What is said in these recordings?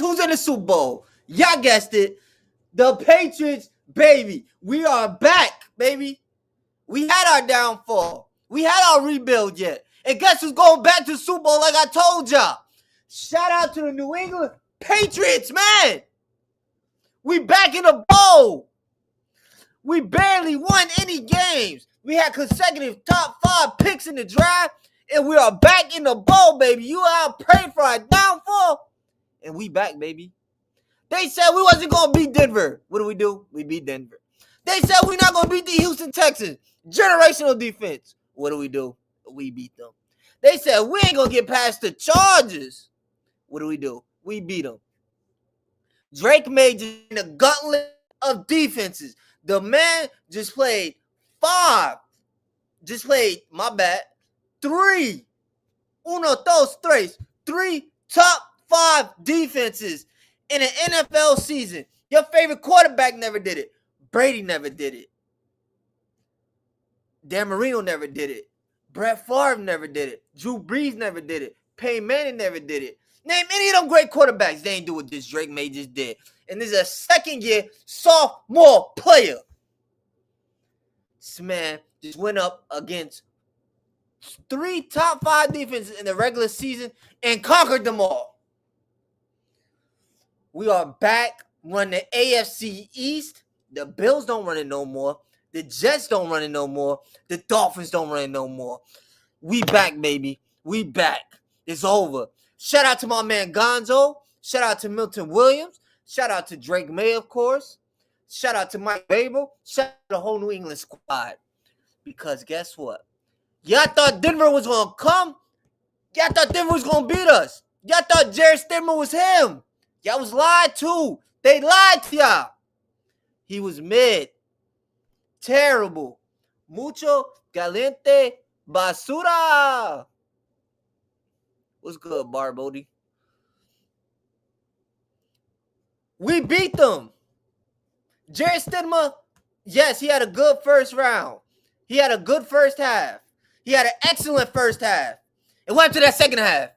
who's in the Super Bowl? Y'all guessed it. The Patriots, baby. We are back, baby. We had our downfall. We had our rebuild yet. And guess who's going back to the Super Bowl like I told y'all? Shout out to the New England Patriots, man. We back in the bowl. We barely won any games. We had consecutive top 5 picks in the draft, and we are back in the bowl, baby. You all prayed for our downfall, and we back, baby. They said we wasn't going to beat Denver. What do? We beat Denver. They said we're not going to beat the Houston Texans. Generational defense. What do? We beat them. They said we ain't going to get past the Chargers. What do? We beat them. Drake Maye just in a gauntlet of defenses. The man just played 3. Uno, dos, tres. 3 top 5 defenses in an NFL season. Your favorite quarterback never did it. Brady never did it. Dan Marino never did it. Brett Favre never did it. Drew Brees never did it. Peyton Manning never did it. Name any of them great quarterbacks. They ain't do what this Drake Maye just did. And this is a second-year sophomore player. This man just went up against 3 top 5 defenses in the regular season and conquered them all. We are back running the AFC East. The Bills don't run it no more. The Jets don't run it no more. The Dolphins don't run it no more. We back, baby. We back. It's over. Shout out to my man Gonzo. Shout out to Milton Williams. Shout out to Drake Maye, of course. Shout out to Mike Babel. Shout out to the whole New England squad. Because guess what? Y'all thought Denver was going to come. Y'all thought Denver was going to beat us. Y'all thought Jared Stidham was him. Y'all was lied to. They lied to y'all. He was mid. Terrible. Mucho caliente basura. What's good, Barbody? We beat them. Jared Stidham, yes, he had a good first round. He had a good first half. He had an excellent first half. It went to that second half.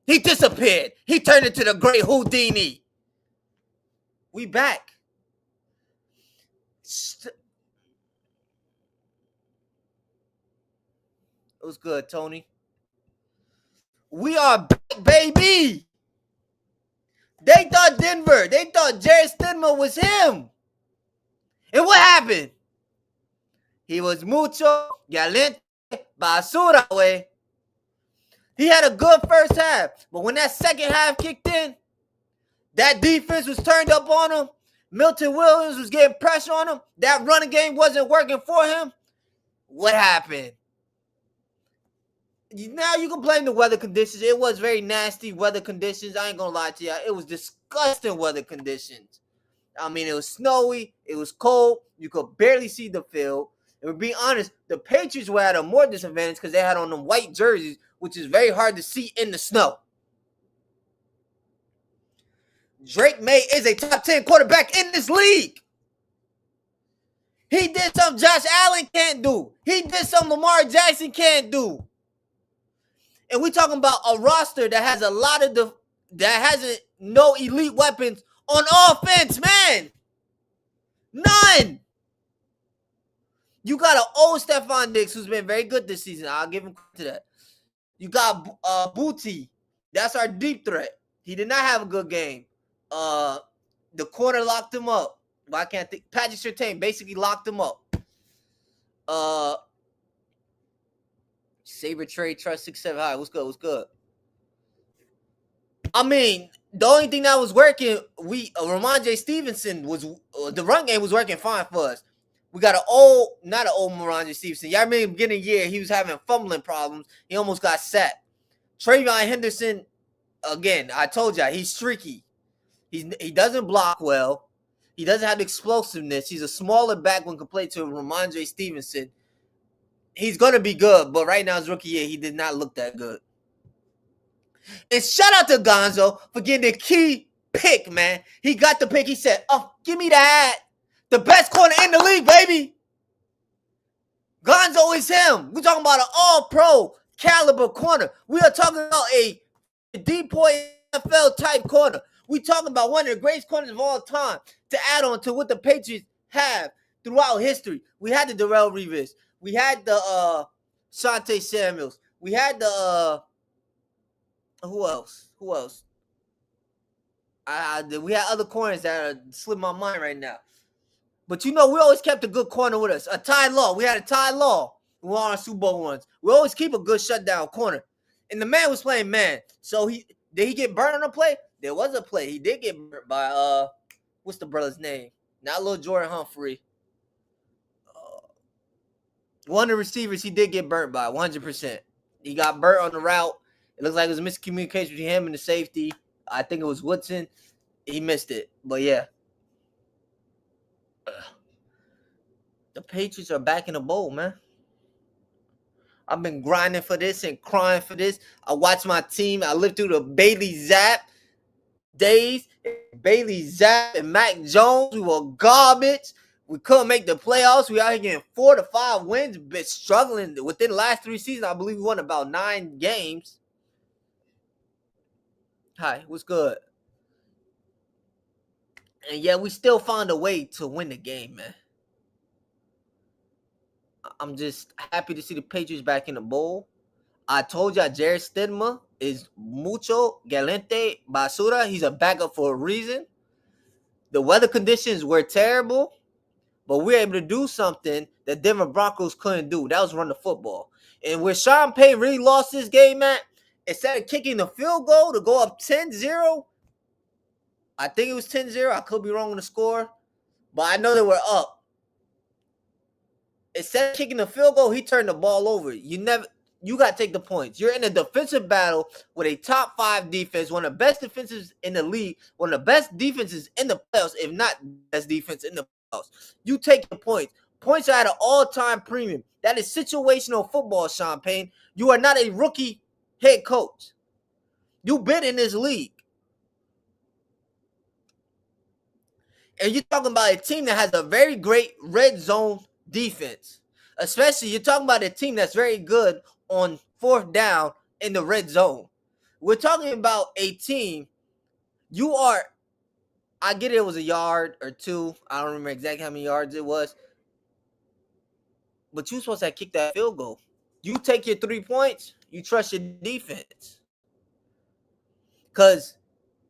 He disappeared. He turned into the great Houdini. We back. It was good, Tony. We are back, baby. They thought Jared Stidham was him. And what happened? He was mucho caliente basura, way. He had a good first half. But when that second half kicked in, that defense was turned up on him. Milton Williams was getting pressure on him. That running game wasn't working for him. What happened? Now you can blame the weather conditions. It was very nasty weather conditions. I ain't going to lie to y'all. It was disgusting weather conditions. I mean, it was snowy. It was cold. You could barely see the field. And to be honest, the Patriots were at a more disadvantage because they had on them white jerseys, which is very hard to see in the snow. Drake Maye is a top 10 quarterback in this league. He did something Josh Allen can't do. He did something Lamar Jackson can't do. And we're talking about a roster that has no elite weapons on offense, man. None. You got an old Stephon Diggs who's been very good this season. I'll give him credit to that. You got Booty. That's our deep threat. He did not have a good game. The corner locked him up. Well, I can't think. Patrick Surtain basically locked him up. Saber Trade Trust 6-7 high. What's good? I mean, the only thing that was working, Ramondre Stevenson was the run game was working fine for us. We got not an old Ramondre Stevenson. Y'all remember beginning of the year, he was having fumbling problems. He almost got sacked. Travion Henderson, again, I told y'all, he's streaky. He doesn't block well. He doesn't have the explosiveness. He's a smaller back when compared to Ramondre Stevenson. He's going to be good, but right now, his rookie year, he did not look that good. And shout out to Gonzo for getting the key pick, man. He got the pick. He said, oh, give me that. The best corner in the league, baby. Gonzo is him. We're talking about an all-pro caliber corner. We are talking about a deep point NFL type corner. We talking about one of the greatest corners of all time. To add on to what the Patriots have throughout history, we had the Darrell Revis, we had the Shante Samuels, we had the who else? Who else? We had other corners that are slip my mind right now. But we always kept a good corner with us. A Ty Law. We had a Ty Law who won our Super Bowl ones. We always keep a good shutdown corner. And the man was playing man. So did he get burnt on a play? There was a play. He did get burnt by what's the brother's name? Not little Jordan Humphrey. One of the receivers he did get burnt by 100%. He got burnt on the route. It looks like it was miscommunication between him and the safety. I think it was Woodson. He missed it. But yeah. The Patriots are back in the bowl, man. I've been grinding for this and crying for this. I watched my team. I lived through the Bailey Zapp days. Bailey Zapp and Mac Jones. We were garbage. We couldn't make the playoffs. We out here getting 4 to 5 wins. Been struggling within the last 3 seasons. I believe we won about 9 games. Hi, what's good? And yeah, we still found a way to win the game, man. I'm just happy to see the Patriots back in the bowl. I told y'all Jared Stidham is mucho galante basura. He's a backup for a reason. The weather conditions were terrible, but we were able to do something that Denver Broncos couldn't do. That was run the football. And where Sean Payton really lost this game at, instead of kicking the field goal to go up 10-0, I think it was 10-0. I could be wrong on the score, but I know they were up. Instead of kicking the field goal, he turned the ball over. You got to take the points. You're in a defensive battle with a top 5 defense, one of the best defenses in the league, one of the best defenses in the playoffs, if not best defense in the playoffs. You take the points. Points are at an all-time premium. That is situational football, Sean Payton. You are not a rookie head coach. You've been in this league. And you're talking about a team that has a very great red zone defense. Especially, you're talking about a team that's very good on 4th down in the red zone. We're talking about a team, I get it was a yard or 2. I don't remember exactly how many yards it was. But you're supposed to kick that field goal. You take your 3 points, you trust your defense. Because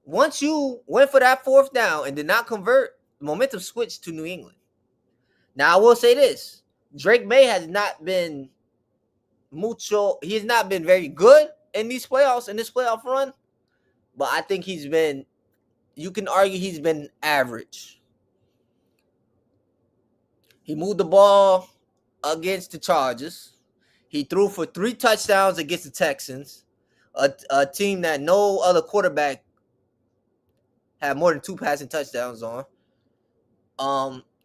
once you went for that 4th down and did not convert, the momentum switched to New England. Now, I will say this. Drake Maye has not been he has not been very good in these playoffs, in this playoff run. But I think you can argue he's been average. He moved the ball against the Chargers. He threw for 3 touchdowns against the Texans, a team that no other quarterback had more than 2 passing touchdowns on.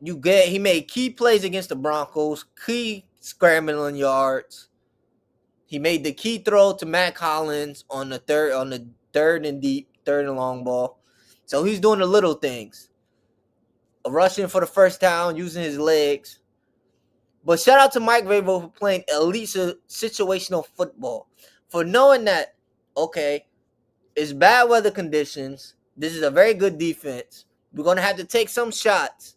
He made key plays against the Broncos, key scrambling yards. He made the key throw to Matt Collins on the third and deep, third and long ball. So he's doing the little things. Rushing for the first down, using his legs. But shout out to Mike Vrabel for playing elite situational football. For knowing that, okay, it's bad weather conditions. This is a very good defense. We're going to have to take some shots.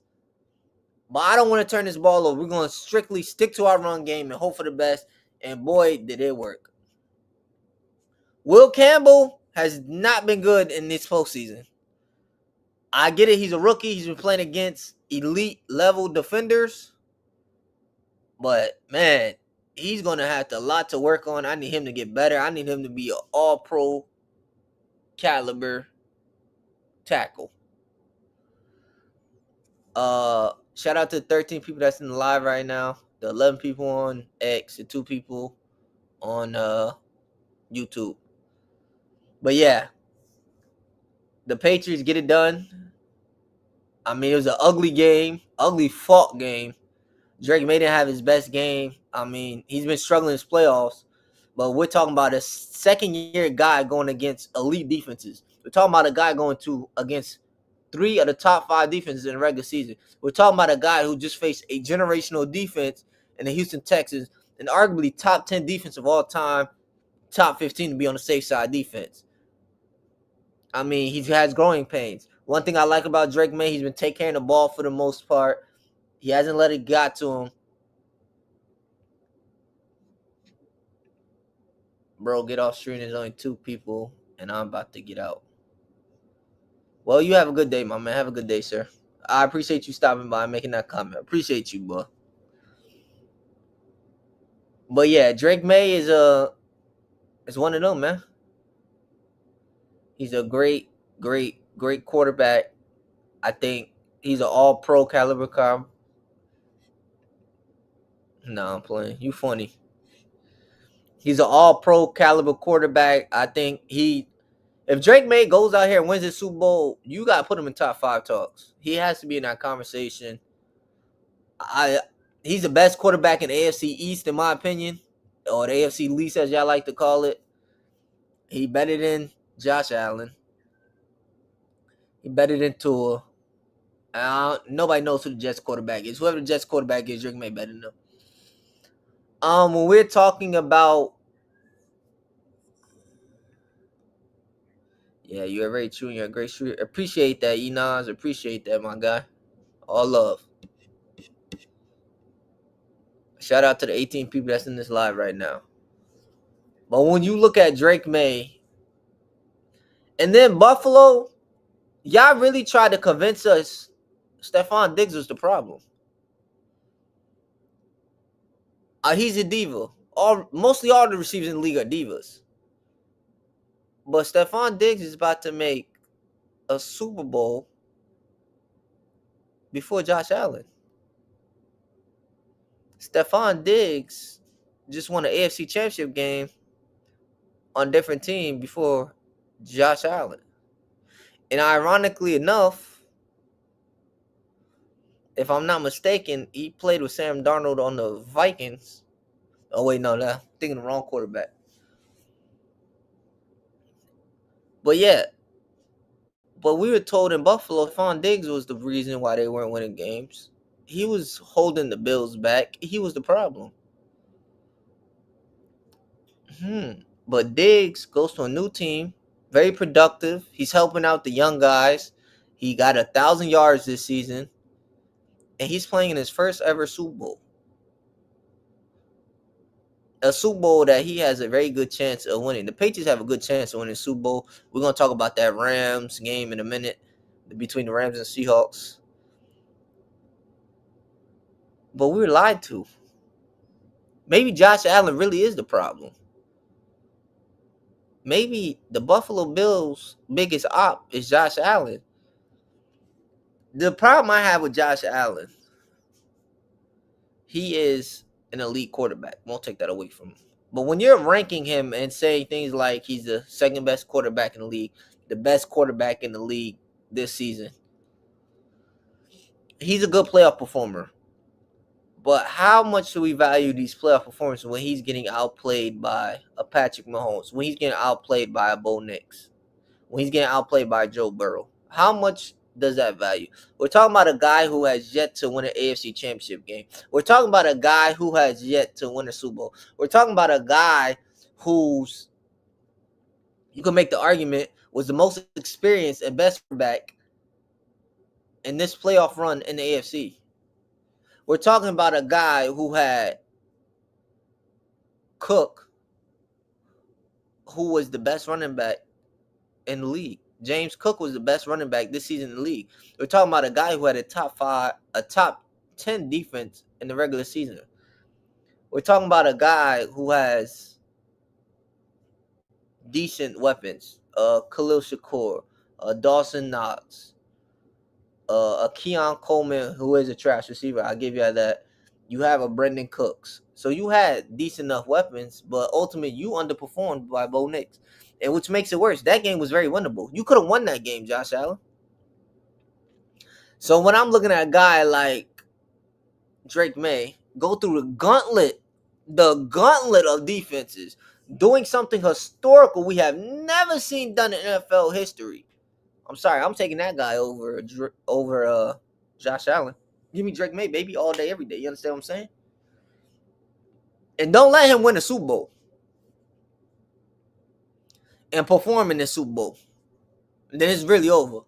But I don't want to turn this ball over. We're going to strictly stick to our run game and hope for the best. And boy, did it work. Will Campbell has not been good in this postseason. I get it. He's a rookie. He's been playing against elite level defenders. But, man, he's going to have a lot to work on. I need him to get better. I need him to be an all-pro caliber tackle. Shout out to the 13 people that's in the live right now. The 11 people on X, the 2 people on YouTube. But yeah, the Patriots get it done. I mean, it was an ugly game, ugly fought game. Drake Maye didn't have his best game. I mean, he's been struggling in his playoffs. But we're talking about a second-year guy going against elite defenses. We're talking about a guy going against 3 of the top 5 defenses in the regular season. We're talking about a guy who just faced a generational defense in the Houston Texans, and arguably top 10 defense of all time, top 15 to be on the safe side defense. I mean, he has growing pains. One thing I like about Drake Maye, he's been taking care of the ball for the most part. He hasn't let it get to him. Bro, get off screen. There's only two people, and I'm about to get out. Well, you have a good day, my man. Have a good day, sir. I appreciate you stopping by and making that comment. Appreciate you, bro. But yeah, Drake Maye is one of them, man. He's a great quarterback. I think he's an all pro caliber car. No, I'm playing. You funny. He's an all pro caliber quarterback. I think if Drake Maye goes out here and wins the Super Bowl, you gotta put him in top 5 talks. He has to be in that conversation. He's the best quarterback in the AFC East, in my opinion, or the AFC least, as y'all like to call it. He better than Josh Allen. He better than Tua. Nobody knows who the Jets quarterback is. Whoever the Jets quarterback is, Drake Maye better than them. When we're talking about, yeah, you're very true. You're a great shooter. Appreciate that, Enos. Appreciate that, my guy. All love. Shout out to the 18 people that's in this live right now. But when you look at Drake Maye, and then Buffalo, y'all really tried to convince us Stephon Diggs was the problem. He's a diva. Mostly all the receivers in the league are divas. But Stephon Diggs is about to make a Super Bowl before Josh Allen. Stephon Diggs just won an AFC Championship game on a different team before Josh Allen. And ironically enough, if I'm not mistaken, he played with Sam Darnold on the Vikings. Oh, wait, no, I'm thinking the wrong quarterback. But yeah, but we were told in Buffalo, Stephon Diggs was the reason why they weren't winning games. He was holding the Bills back. He was the problem. But Diggs goes to a new team, very productive. He's helping out the young guys. He got 1,000 yards this season, and he's playing in his first ever Super Bowl. A Super Bowl that he has a very good chance of winning. The Patriots have a good chance of winning the Super Bowl. We're going to talk about that Rams game in a minute, between the Rams and Seahawks. But we were lied to. Maybe Josh Allen really is the problem. Maybe the Buffalo Bills' biggest op is Josh Allen. The problem I have with Josh Allen, he is an elite quarterback. Won't take that away from him. But when you're ranking him and saying things like he's the second best quarterback in the league, the best quarterback in the league this season, he's a good playoff performer. But how much do we value these playoff performances when he's getting outplayed by a Patrick Mahomes, when he's getting outplayed by a Bo Nix, when he's getting outplayed by Joe Burrow? How much does that value? We're talking about a guy who has yet to win an AFC Championship game. We're talking about a guy who has yet to win a Super Bowl. We're talking about a guy who's, you can make the argument, was the most experienced and best quarterback in this playoff run in the AFC. We're talking about a guy who had Cook, who was the best running back in the league. James Cook was the best running back this season in the league. We're talking about a guy who had a top 10 defense in the regular season. We're talking about a guy who has decent weapons. Khalil Shakur, Dawson Knox, a Keon Coleman, who is a trash receiver. I'll give you that. You have a Brendan Cooks. So you had decent enough weapons, but ultimately you underperformed by Bo Nix. And which makes it worse. That game was very winnable. You could have won that game, Josh Allen. So when I'm looking at a guy like Drake Maye go through the gauntlet of defenses, doing something historical we have never seen done in NFL history. I'm sorry, I'm taking that guy over Josh Allen. Give me Drake Maye, baby, all day, every day. You understand what I'm saying? And don't let him win a Super Bowl and perform in the Super Bowl. then it's really over.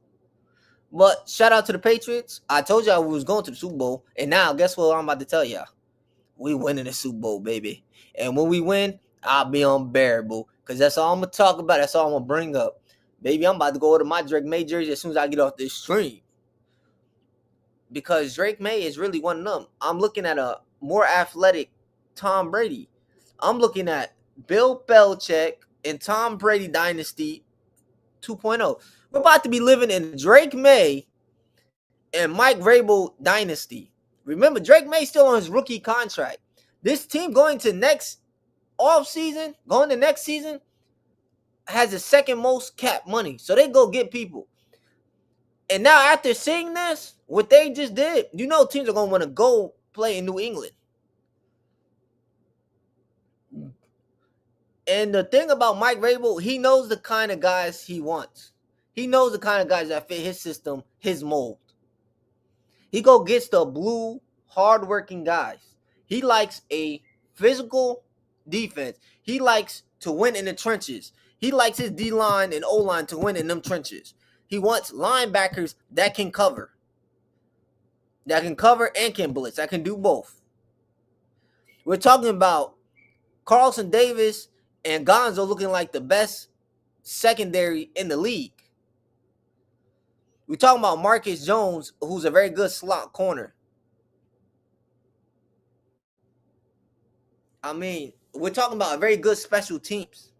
But shout out to the Patriots. I told y'all we was going to the Super Bowl, and now guess what I'm about to tell y'all? We winning the Super Bowl, baby. And when we win, I'll be unbearable. Because that's all I'm going to talk about. That's all I'm going to bring up. Baby, I'm about to go order my Drake Maye jersey as soon as I get off this stream. Because Drake Maye is really one of them. I'm looking at a more athletic Tom Brady. I'm looking at Bill Belichick and Tom Brady Dynasty 2.0. We're about to be living in Drake Maye and Mike Vrabel Dynasty. Remember, Drake Maye still on his rookie contract. This team going to next season, has the second most cap money. So they go get people. And now after seeing this, what they just did, you know teams are going to want to go play in New England. And the thing about Mike Vrabel, he knows the kind of guys he wants. He knows the kind of guys that fit his system, his mold. He go gets the blue, hardworking guys. He likes a physical defense. He likes to win in the trenches. He likes his D-line and O-line to win in them trenches. He wants linebackers that can cover. That can cover and can blitz. That can do both. We're talking about Carlson Davis and Gonzo looking like the best secondary in the league. We're talking about Marcus Jones, who's a very good slot corner. I mean, we're talking about a very good special teams.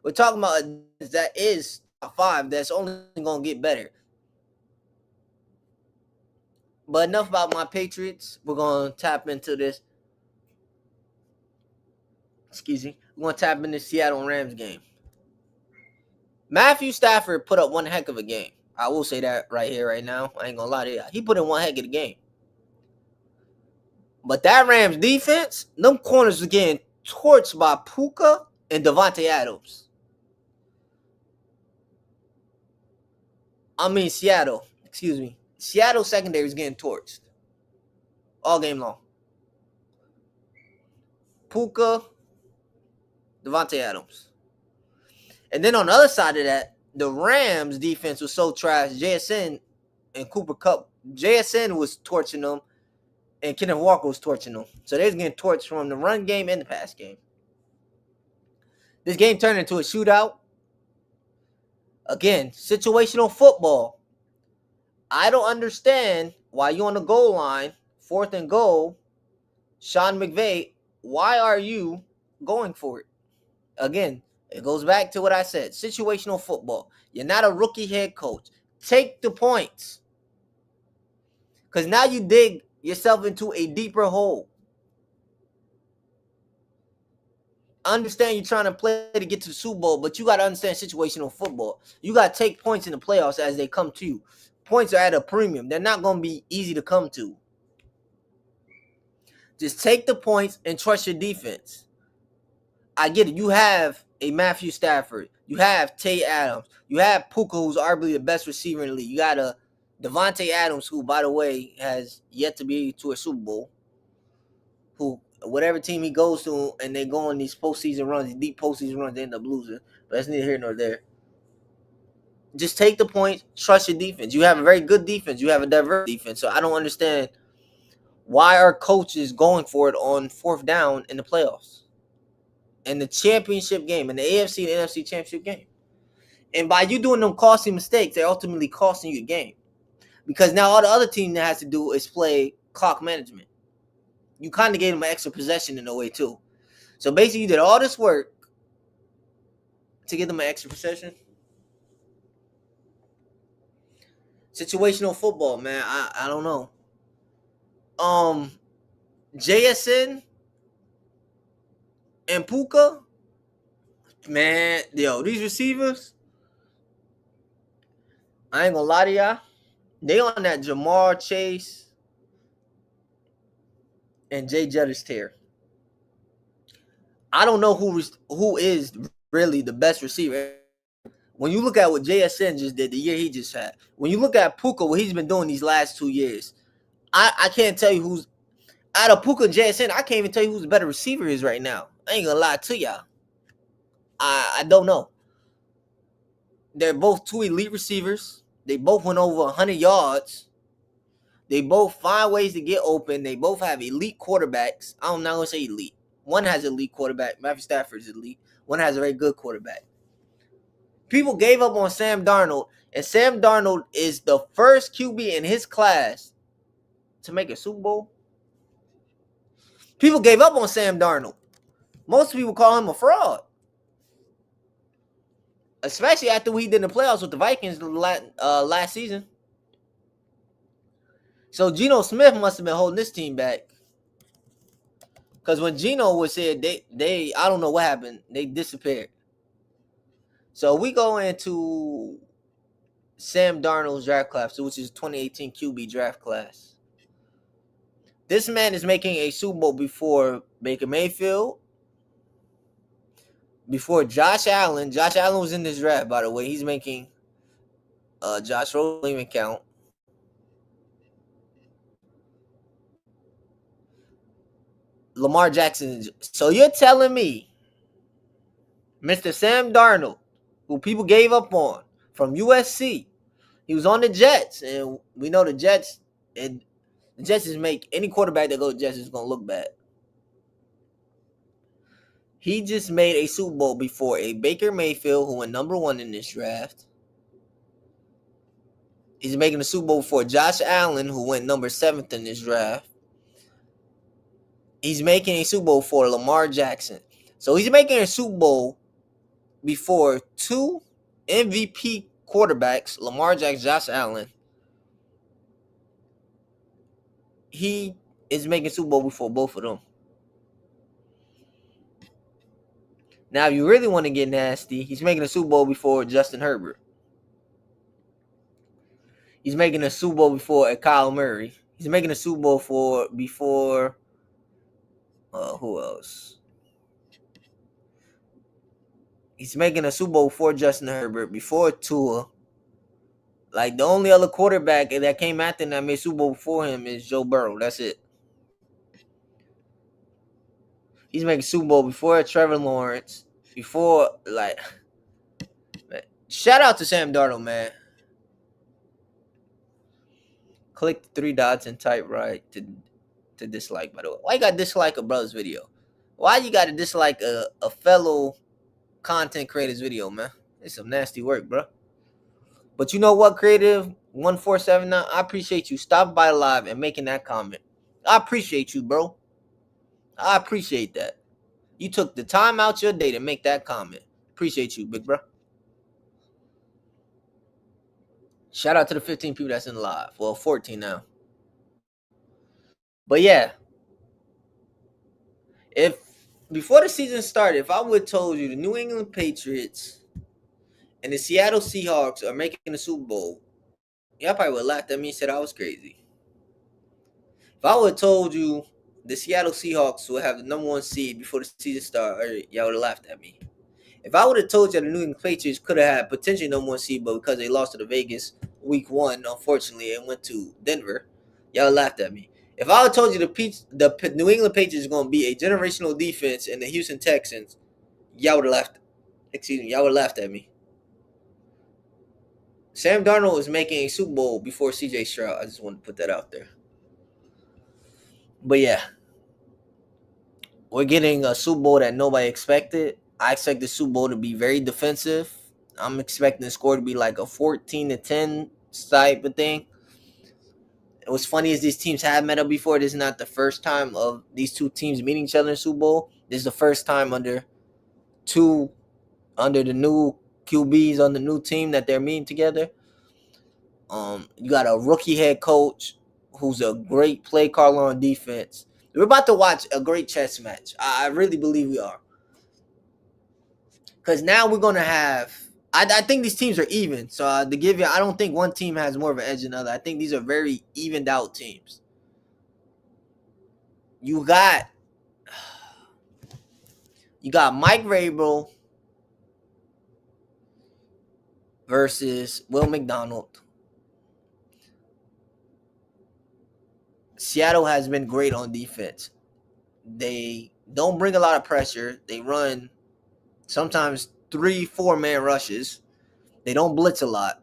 We're talking about that is top 5 that's only going to get better. But enough about my Patriots. We're going to tap into this. Excuse me. We're going to tap into the Seattle Rams game. Matthew Stafford put up one heck of a game. I will say that right here, right now. I ain't going to lie to you. He put in one heck of a game. But that Rams defense, them corners was getting torched by Puka and Devontae Adams. I mean, Seattle. Excuse me. Seattle secondary is getting torched all game long. Puka, Devontae Adams. And then on the other side of that, the Rams defense was so trash. JSN and Cooper Kupp. JSN was torching them, and Kenneth Walker was torching them. So they was getting torched from the run game and the pass game. This game turned into a shootout. Again, situational football. I don't understand why you on the goal line, 4th and goal, Sean McVay, why are you going for it? Again, it goes back to what I said. Situational football. You're not a rookie head coach. Take the points. Because now you dig yourself into a deeper hole. I understand you're trying to play to get to the Super Bowl, but you got to understand situational football. You got to take points in the playoffs as they come to you. Points are at a premium. They're not going to be easy to come to. Just take the points and trust your defense. I get it. You have a Matthew Stafford. You have Tay Adams. You have Puka, who's arguably the best receiver in the league. You got a Devontae Adams, who, by the way, has yet to be to a Super Bowl. Who, whatever team he goes to, and they go on these postseason runs, these deep postseason runs, they end up losing. But that's neither here nor there. Just take the points. Trust your defense. You have a very good defense. You have a diverse defense. So I don't understand why are coaches going for it on 4th down in the playoffs, in the championship game, in the AFC and NFC championship game. And by you doing them costly mistakes, they're ultimately costing you a game. Because now all the other team that has to do is play clock management. You kind of gave them an extra possession in a way too. So basically you did all this work to get them an extra possession. Situational football, man. I don't know. JSN and Puka, man, yo, these receivers, I ain't gonna lie to y'all. They on that Jamar Chase and Jay Jettis tier. I don't know who is really the best receiver. When you look at what JSN just did, the year he just had, when you look at Puka, what he's been doing these last 2 years, I can't tell you who's out of Puka and JSN. I can't even tell you who's the better receiver is right now. I ain't gonna lie to y'all. I don't know. They're both two elite receivers. They both went over 100 yards. They both find ways to get open. They both have elite quarterbacks. I'm not going to say elite. One has an elite quarterback. Matthew Stafford is elite. One has a very good quarterback. People gave up on Sam Darnold, and Sam Darnold is the first QB in his class to make a Super Bowl. People gave up on Sam Darnold. Most people call him a fraud, especially after what he did in the playoffs with the Vikings last season. So Geno Smith must have been holding this team back. Because when Geno was here, they I don't know what happened. They disappeared. So we go into Sam Darnold's draft class, which is 2018 QB draft class. This man is making a Super Bowl before Baker Mayfield, before Josh Allen. Josh Allen was in this draft, by the way. He's making Josh Rosen even count. Lamar Jackson. So you're telling me Mr. Sam Darnold, who people gave up on from USC, he was on the Jets, and we know the Jets, and the Jets just make any quarterback that goes to Jets is going to look bad. He just made a Super Bowl before a Baker Mayfield, who went number 1 in this draft. He's making a Super Bowl before Josh Allen, who went number 7th in this draft. He's making a Super Bowl for Lamar Jackson. So he's making a Super Bowl before 2 MVP quarterbacks, Lamar Jackson, Josh Allen. He is making Super Bowl before both of them. Now, if you really want to get nasty, he's making a Super Bowl before Justin Herbert. He's making a Super Bowl before Kyle Murray. He's making a Super Bowl before who else? He's making a Super Bowl before Justin Herbert, before Tua. Like, the only other quarterback that came after him that made Super Bowl before him is Joe Burrow. That's it. He's making Super Bowl before Trevor Lawrence. Before, like, man. Shout out to Sam Darnold, man. Click the 3 dots and type right to dislike, by the way. Why you got to dislike a brother's video? Why you got to dislike a fellow content creator's video, man? It's some nasty work, bro. But you know what, Creative 1479? I appreciate you stopping by live and making that comment. I appreciate you, bro. I appreciate that. You took the time out your day to make that comment. Appreciate you, big bro. Shout out to the 15 people that's in live. Well, 14 now. But yeah, if before the season started, if I would have told you the New England Patriots and the Seattle Seahawks are making the Super Bowl, y'all probably would have laughed at me and said I was crazy. If I would have told you the Seattle Seahawks would have the number 1 seed before the season started, y'all would have laughed at me. If I would have told you the New England Patriots could have had potentially number 1 seed, but because they lost to the Vegas week 1, unfortunately, and went to Denver, y'all laughed at me. If I would have told you the New England Patriots is going to be a generational defense and the Houston Texans, y'all would have laughed. Y'all would have laughed at me. Sam Darnold is making a Super Bowl before C.J. Stroud. I just want to put that out there. But yeah, we're getting a Super Bowl that nobody expected. I expect the Super Bowl to be very defensive. I'm expecting the score to be like a 14-10 type of thing. What's funny is these teams have met up before. This is not the first time of these two teams meeting each other in the Super Bowl. This is the first time under the new QBs on the new team that they're meeting together. You got a rookie head coach who's a great play caller on defense. We're about to watch a great chess match. I really believe we are. Because now we're going to have... I think these teams are even. So to give you... I don't think one team has more of an edge than the other. I think these are very evened out teams. You got Mike Vrabel versus Will McDonald. Seattle has been great on defense. They don't bring a lot of pressure. They run sometimes 3-4 man rushes. They don't blitz a lot.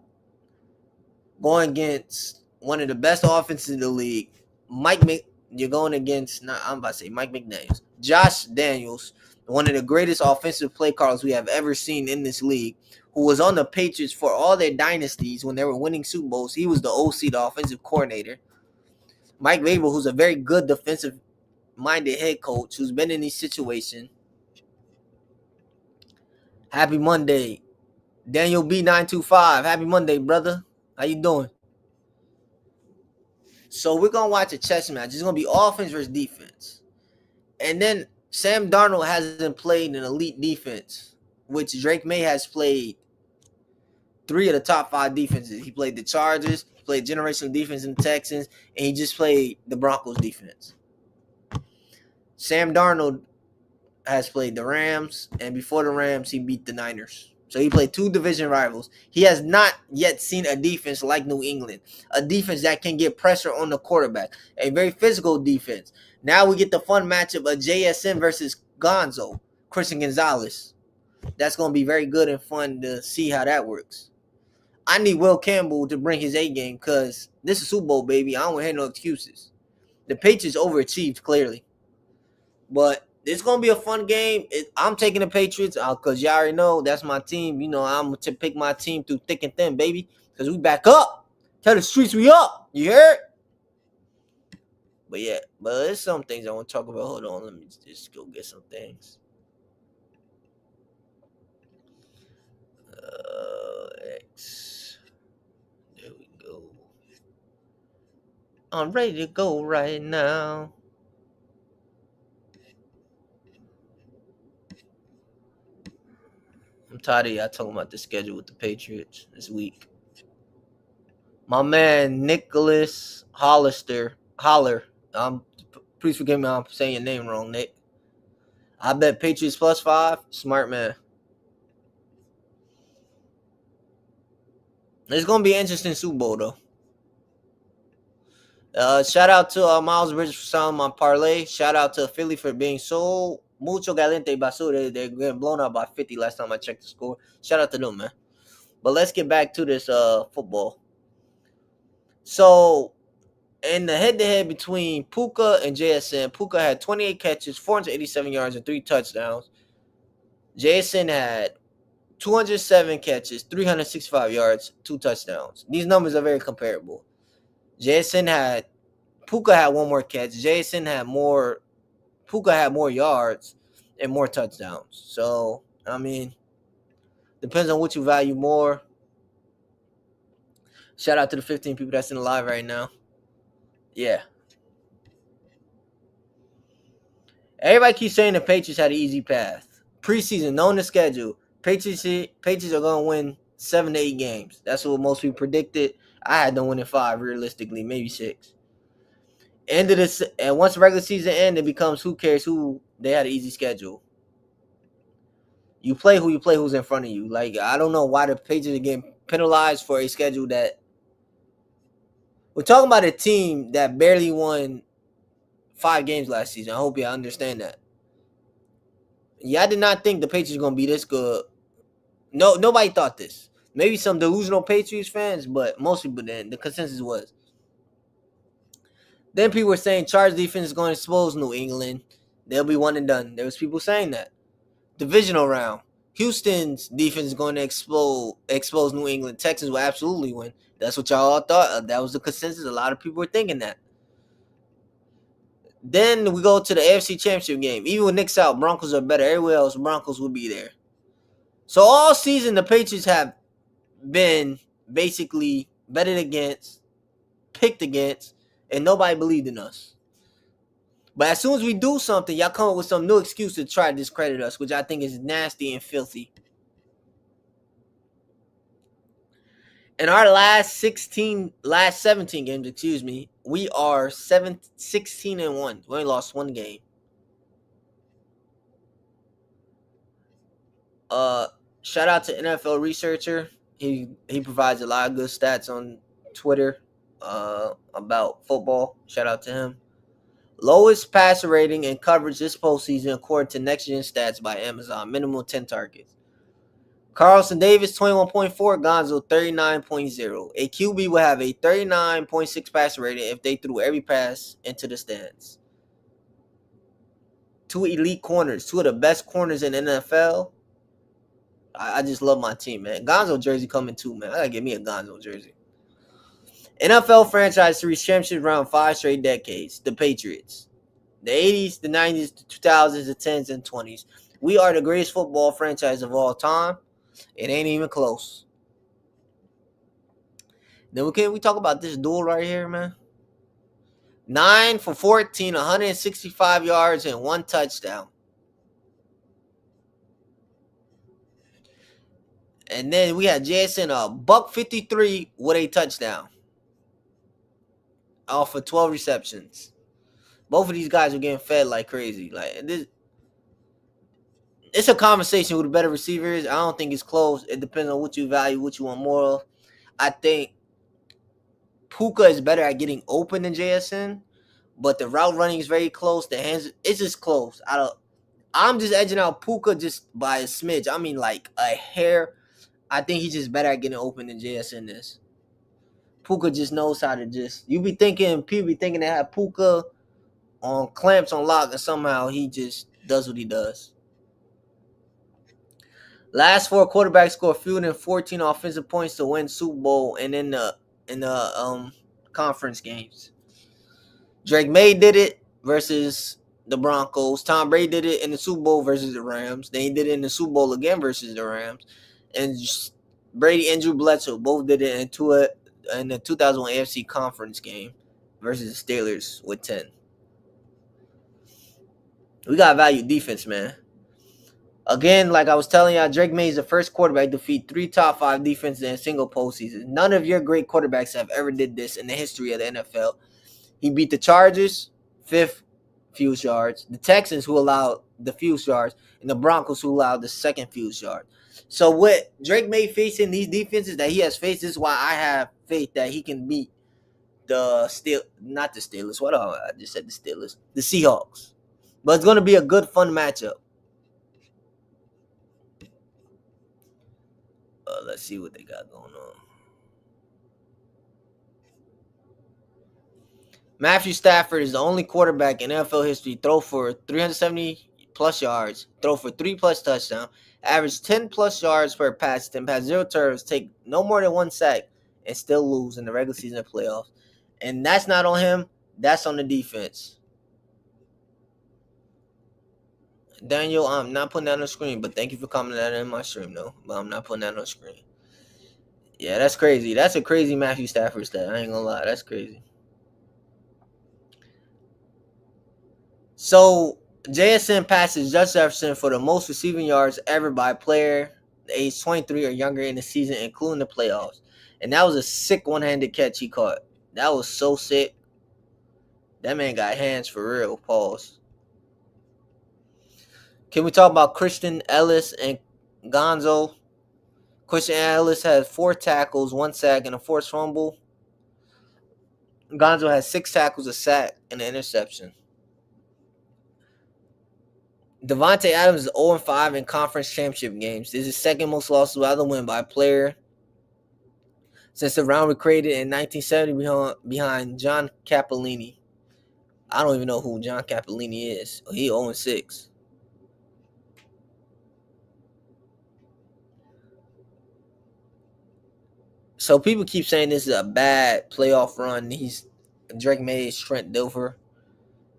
Going against one of the best offenses in the league, you're going against, I'm about to say Mike McDaniels. Josh Daniels, one of the greatest offensive play callers we have ever seen in this league, who was on the Patriots for all their dynasties when they were winning Super Bowls. He was the OC, the offensive coordinator. Mike Vrabel, who's a very good defensive-minded head coach who's been in these situations. Happy Monday. Daniel B925. Happy Monday, brother. How you doing? So we're going to watch a chess match. It's going to be offense versus defense. And then Sam Darnold hasn't played an elite defense, which Drake Maye has played 3 of the top 5 defenses. He played the Chargers, he played generational defense in the Texans, and he just played the Broncos defense. Sam Darnold has played the Rams, and before the Rams, he beat the Niners. So he played 2 division rivals. He has not yet seen a defense like New England, a defense that can get pressure on the quarterback, a very physical defense. Now we get the fun matchup of JSN versus Gonzo, Christian Gonzalez. That's going to be very good and fun to see how that works. I need Will Campbell to bring his A game because this is Super Bowl, baby. I don't hear no excuses. The Patriots overachieved, clearly. But it's going to be a fun game. I'm taking the Patriots because y'all already know that's my team. You know, I'm going to pick my team through thick and thin, baby, because we back up. Tell the streets we up. You heard? But yeah, there's some things I want to talk about. Hold on. Let me just go get some things. X. There we go. I'm ready to go right now. I'm tired of y'all talking about the schedule with the Patriots this week. My man Nicholas Holler. Please forgive me, I'm saying your name wrong, Nick. I bet Patriots +5. Smart man. It's gonna be an interesting Super Bowl though. Shout out to Miles Bridges for selling my parlay. Shout out to Philly for being so mucho caliente basura. They're getting blown out by 50 last time I checked the score. Shout out to them, man. But let's get back to this football. So, in the head-to-head between Puka and JSN, Puka had 28 catches, 487 yards, and 3 touchdowns. JSN had 207 catches, 365 yards, 2 touchdowns. These numbers are very comparable. Puka had 1 more catch. Puka had more yards and more touchdowns. So, I mean, depends on what you value more. Shout out to the 15 people that's in the live right now. Yeah. Everybody keeps saying the Patriots had an easy path. Preseason, knowing the schedule, Patriots are going to win 7 to 8 games. That's what most people predicted. I had them winning 5, realistically, maybe 6. End of this, and once the regular season ends, it becomes who cares who. They had an easy schedule. You play who you play, who's in front of you. Like, I don't know why the Patriots are getting penalized for a schedule that. We're talking about a team that barely won 5 games last season. I hope you understand that. Yeah, I did not think the Patriots were going to be this good. No, nobody thought this. Maybe some delusional Patriots fans, but most people didn't. The consensus was. Then people were saying Chargers defense is going to expose New England. They'll be one and done. There was people saying that. Divisional round. Houston's defense is going to expose New England. Texans will absolutely win. That's what y'all all thought. That was the consensus. A lot of people were thinking that. Then we go to the AFC Championship game. Even with Nick's out, Broncos are better. Everywhere else, Broncos will be there. So all season, the Patriots have been basically betted against, picked against, and nobody believed in us. But as soon as we do something, y'all come up with some new excuse to try to discredit us, which I think is nasty and filthy. In our last 17 games, we are 16-1. We only lost 1 game. Shout out to NFL Researcher. He provides a lot of good stats on Twitter about football. Shout out to him. Lowest passer rating and coverage this postseason according to Next Gen Stats by Amazon. Minimum 10 targets. Carlson Davis, 21.4. Gonzo, 39.0. A QB would have a 39.6 passer rating if they threw every pass into the stands. Two elite corners, two of the best corners in the NFL. I just love my team, man. Gonzo jersey coming too, man. I gotta get me a Gonzo jersey. NFL franchise to reach championships around 5 straight decades. The Patriots. The 80s, the 90s, the 2000s, the 10s, and 20s. We are the greatest football franchise of all time. It ain't even close. Then we talk about this duel right here, man. 9 for 14, 165 yards, and 1 touchdown. And then we had Jason $153 with a touchdown. Off for 12 receptions. Both of these guys are getting fed like crazy. Like this, it's a conversation with the better receivers. I don't think it's close. It depends on what you value, what you want more of. I think Puka is better at getting open than JSN, but the route running is very close. The hands, it's just close. I'm just edging out Puka just by a smidge. I mean, like a hair. I think he's just better at getting open than JSN is. Puka just knows how to just. People be thinking they have Puka on clamps on lock, and somehow he just does what he does. Last 4 quarterbacks scored fewer than 14 offensive points to win Super Bowl and in the conference games. Drake Maye did it versus the Broncos. Tom Brady did it in the Super Bowl versus the Rams. Then he did it in the Super Bowl again versus the Rams. And Brady and Drew Bledsoe both did it in the 2001 AFC conference game versus the Steelers with 10. We got value defense, man. Again, like I was telling y'all, Drake Maye is the first quarterback to defeat 3 top 5 defenses in a single postseason. None of your great quarterbacks have ever did this in the history of the NFL. He beat the Chargers, 5th fewest yards, the Texans, who allowed the fewest yards, and the Broncos, who allowed the 2nd fewest yards. So what Drake Maye facing these defenses that he has faced, this is why I have faith that he can beat the Steelers. I just said the Steelers. The Seahawks. But it's going to be a good, fun matchup. Let's see what they got going on. Matthew Stafford is the only quarterback in NFL history throw for 370 plus yards, throw for 3 plus touchdowns, average 10 plus yards per pass attempt, has 0 turnovers, take no more than 1 sack, and still lose in the regular season and playoffs. And that's not on him. That's on the defense. Daniel, I'm not putting that on the screen, but thank you for commenting that in my stream, though. But I'm not putting that on the screen. Yeah, that's crazy. That's a crazy Matthew Stafford stat. I ain't gonna lie. That's crazy. So, JSN passes Justin Jefferson for the most receiving yards ever by a player age 23 or younger in the season, including the playoffs. And that was a sick one-handed catch he caught. That was so sick. That man got hands for real. Pause. Can we talk about Christian Ellis and Gonzo? Christian Ellis has 4 tackles, 1 sack, and a forced fumble. Gonzo has 6 tackles, a sack, and an interception. Devontae Adams is 0-5 in conference championship games. This is his 2nd most losses without a win by a player since the round was created in 1970 behind John Capellini. I don't even know who John Capellini is. He 0-6. So people keep saying this is a bad playoff run. He's Drake Maye is Trent Dilfer,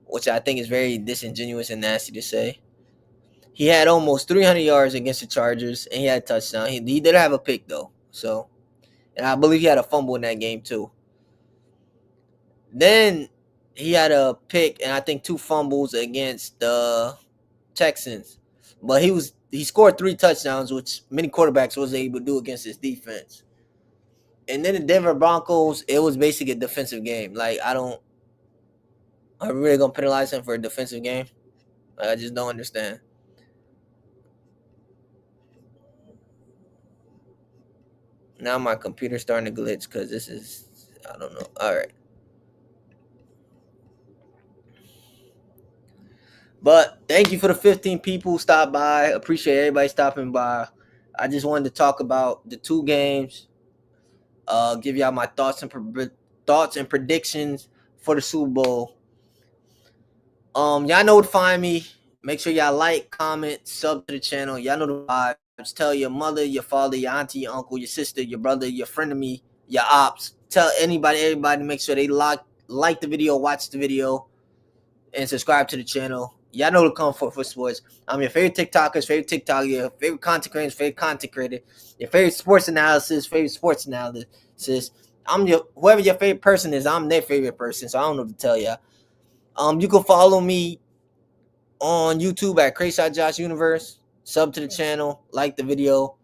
which I think is very disingenuous and nasty to say. He had almost 300 yards against the Chargers, and he had a touchdown. He did have a pick, though. So, and I believe he had a fumble in that game, too. Then he had a pick and I think 2 fumbles against the Texans. But he scored 3 touchdowns, which many quarterbacks was able to do against his defense. And then the Denver Broncos, it was basically a defensive game. Like, are we really going to penalize him for a defensive game? Like, I just don't understand. Now my computer's starting to glitch because this is, I don't know. All right. But thank you for the 15 people who stopped by. Appreciate everybody stopping by. I just wanted to talk about the 2 games. Give y'all my thoughts and predictions for the Super Bowl. Y'all know where to find me. Make sure y'all like, comment, sub to the channel. Y'all know the vibes. Tell your mother, your father, your auntie, your uncle, your sister, your brother, your friend of me, your ops. Tell everybody. Make sure they like the video, watch the video, and subscribe to the channel. Y'all know to come for sports. I'm your favorite TikToker, your favorite content creator, your favorite sports analysis. I'm whoever your favorite person is, I'm their favorite person. So I don't know what to tell y'all. You can follow me on YouTube at Crazy Josh Universe. Sub to the channel, like the video,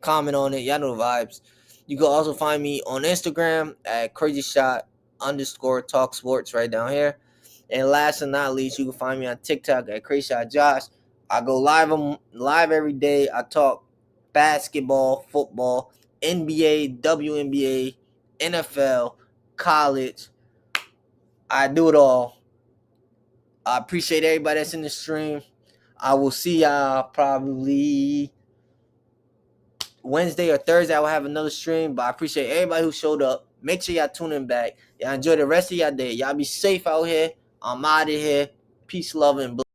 comment on it. Y'all know the vibes. You can also find me on Instagram at crazyshot_talk sports right down here. And last but not least, you can find me on TikTok at Crazy Josh. I go live every day. I talk basketball, football, NBA, WNBA, NFL, college. I do it all. I appreciate everybody that's in the stream. I will see y'all probably Wednesday or Thursday. I will have another stream, but I appreciate everybody who showed up. Make sure y'all tune in back. Y'all enjoy the rest of y'all day. Y'all be safe out here. I'm out of here. Peace, love, and blessings.